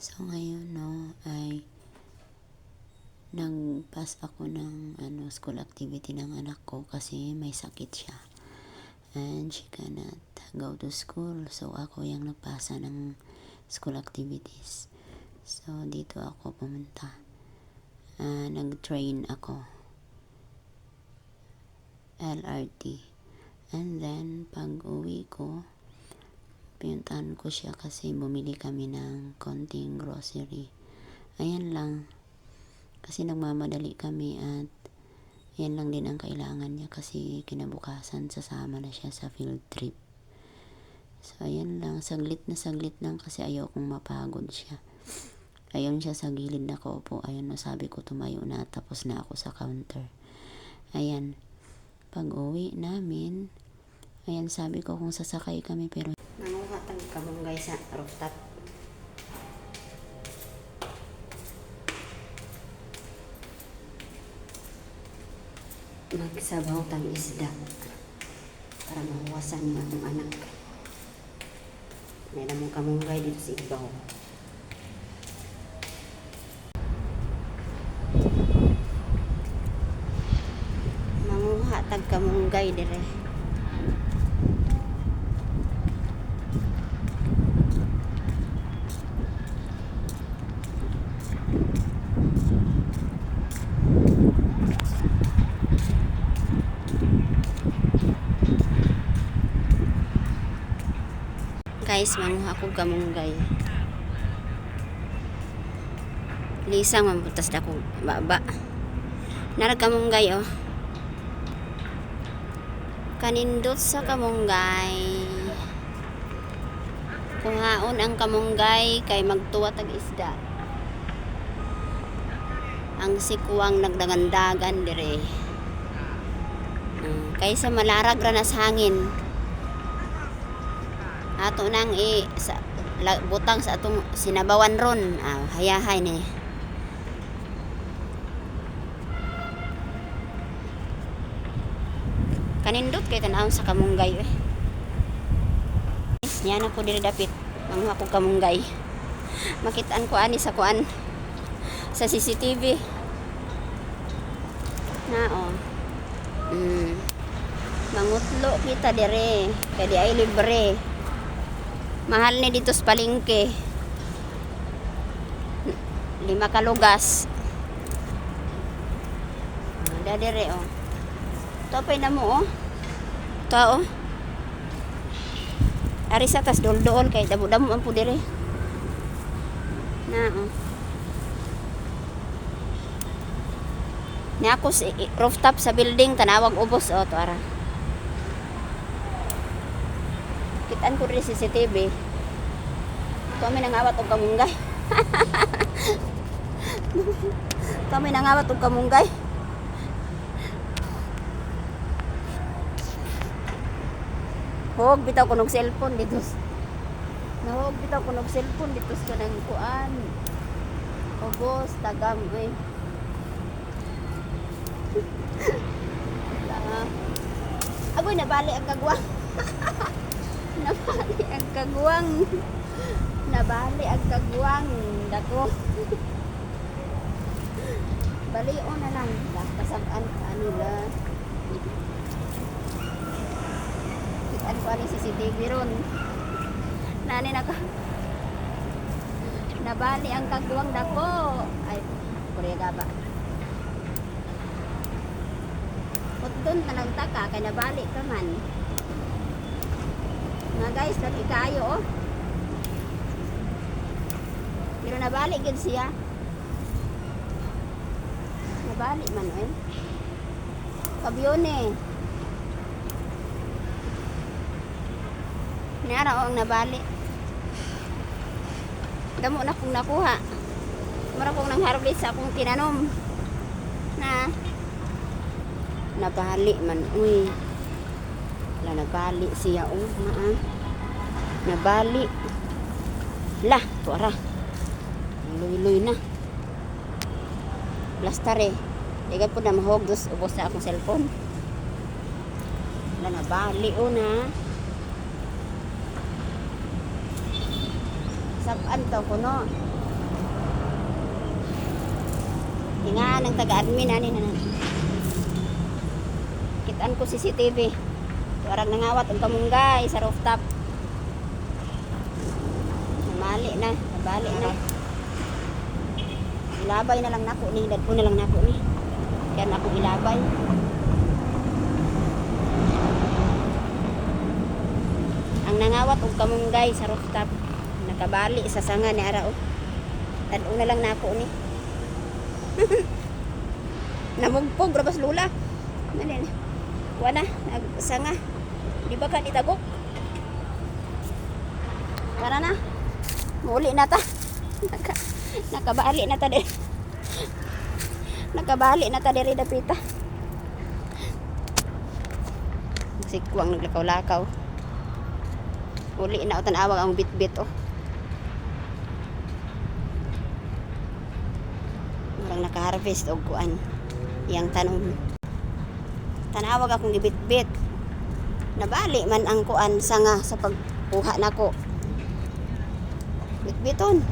So ngayon ay nagpass ako ng school activity ng anak ko kasi may sakit siya. And she cannot go to school. So ako yung nagpasa ng school activities. So dito ako pumunta. Nag-train ako. LRT. And then pag uwi ko, pinuntahan ko siya kasi bumili kami ng konting grocery. Ayan lang. Kasi nagmamadali kami at yan lang din ang kailangan niya kasi kinabukasan sasama na siya sa field trip. So ayan lang, saglit lang kasi ayaw kong mapagod siya. Ayun siya sa gilid na kaupo. Ayun na, sabi ko tumayo na, tapos na ako sa counter. Ayan, pag uwi namin, ayan, sabi ko kung sasakay kami pero nanguha tag kamong guys sa rooftop. Magsabaw tag isda para mahuwasan yung atong anak. May namang kamunggay dito sa ibaw. Manguha tag kamunggay dire. Guys, manguha ko kamunggay. Lisang mambutas na ko baba. Narag kamunggay oh. Kanindot sa kamunggay. Kuhaon ang kamunggay kay magtuwa tag isda. Ang sikuwang nagdagandagan dire. Kaysa malarag ra na sa hangin. Ato nang butang sa atong sinabawan ron. Hayahay ni. Kanindot kay tanawon sa kamunggay eh. Yan ako diri dapit. Manguha ko kamunggay. Makitaan ko ani sa kuan sa CCTV. Na oh. Mangutlo kita dire. Kay di ay libre. Mahal ni dito sa palengke. 5 kalugas. Dadere oh. Topay na mo oh. Ito oh. Ari sa tas dol-dol kay damo-damo ang pudire. Na oh. Ni ako si rooftop sa building tanawag ubos oh to ara. Kitaan ko rin CCTV. Kami nangawat og kamunggay. Kami nangawat og kamunggay. Hog bitaw ko ng cellphone dito. Nahog bitaw ko ng cellphone dito sa kanang kuan. Ogos tagam eh. Agoy nabali ang kagwang. Nabali ang kagwang. Nabali ang kagwang. Dako. Baliw na lang. Kasabaan ka nila. Kitaan ko ani CCTV ron. Nani naka. Nabali ang kagwang dako. Ay, kurega ba? Putton na nagtaka kay nabali ka man. Mga guys, lagi kayo oh. Pero nabali gid siya. Nabali man eh. Kabyone. Nara oh ang nabali. Damo na kong nakuha. Mara kong nang harvest sa akong tinanom. Na nabali man. Uy. Wala nabali siya oh. Nabali. Lah, tuara. Luy-luy na. Blastar eh. Igay po na mahog dos ubos sa akong cellphone. Wala nabali oh na. Saban to kuno. Hingaan ng taga-admin ani na. Kitaan ko CCTV. Warag nangawat ang kamunggay sa rooftop. Namali na, nabali na. Ilabay na lang nako ni, dadpo na lang nako ni. Kaya na ako ilabay. Ang nangawat og kamunggay sa rooftop. Nakabali sa sanga ni ara oh. Dadpo na lang nako ni. Namugpog rabas lula. Nani na. Wala nagsanga. Di ba ka itagok? Tara na. Muli na ta. Nakabali na ta diri. Nakabali na ta diri dapita. Sikwang naglakaw-lakaw. Muli na o tanawag ang bit-bit oh. Murang naka-harvest og kuan. Yang tanom. Tanawag akong gibit-bit. Nabali man ang kuan sanga sa pagkuha nako. Bit-biton.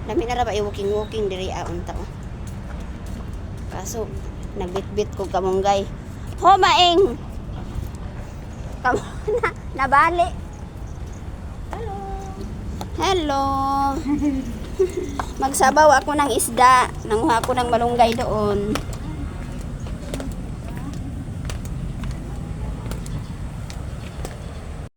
Dami na ra ba i-walking diri unta oh. Kaso nagbit-bit ko kamunggay. Ho maing. Nabali. Hello. Hello. Magsabaw ako ng isda. Nanguha ako ng malunggay doon.